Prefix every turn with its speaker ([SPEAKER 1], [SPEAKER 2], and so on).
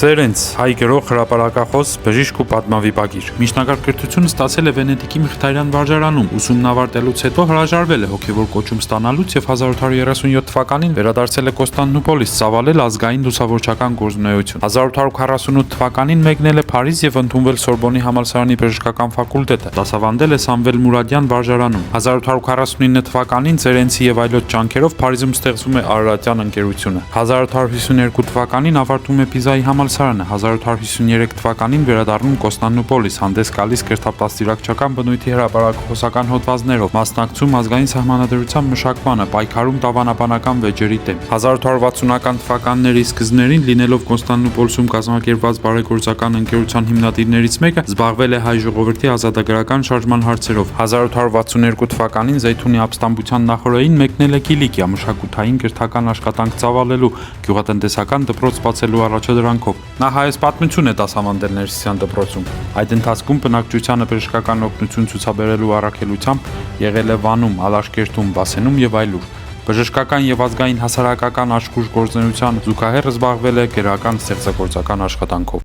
[SPEAKER 1] Ծերենց, հայ գրող, հրապարակախոս, բժիշկ ու պատմավիպագիր։ Միջնակարգ կրթությունը ստացել է Վենետիկի Մխիթարյան վարժարանում, ուսումն ավարտելուց հետո հրաժարվել է հոգևոր կոչում ստանալուց եւ 1837 թվականին վերադարձել է Կոստանդնուպոլիս ծավալել ազգային լուսավորչական գործունեություն։ 1848 թվականին մեկնել է Փարիզ եւ ընդունվել Սորբոնի համալսարանի բժշկական ֆակուլտետը։ Դասավանդել է Սամվել Մուրադյան վարժարանում։ 1849 թվականին Ծերենցի եւ այլոց ջանքերով Փարիզում ստեղծվում է Արարատյան ընկերությունը։ 1852 թվականին ավարտում է Պիզայի համալսարանը, 1853 թվականին վերադառնում Կոստանդնուպոլիս, հանդես գալիս կրթապաստիրակչական բնույթի հրապարակախոսական հոդվածներով, մասնակցում ազգային սահմանադրության մշակմանը, պայքարում տավանաբանական վեճերի դեմ։ 1860-ական թվականների սկզբներին լինելով Կոստանդնուպոլսում կազմակերպված բարեգործական ընկերության հիմնադիրներից մեկը, զբաղվել է հայ ժողովրդի ազատագրական շարժման հարցերով։ 1862 թվականին Զեյթունի ապստամբության նախօրեին մեկնել է Կիլիկիա մշակութային կրթական աշխատանք ծավալելու, գյուղատնտեսական դպրոց բացելու առաջադրանքով։ Նա հայոց պատմություն է դասավանդել Ներսիսյան դպրոցում։ Այդ ընթացքում բնակչությանը բժշկական օգնություն ցուցաբերելու առաքելությամբ եղել է Վանում, Ալաշկերտում, Բասենում եւ այլուր։ Բժշկական եւ ազգային հասարակական աշխույժ գործունեության զուգահեռ զբաղվել է գրական ստեղծագործական աշխատանքով։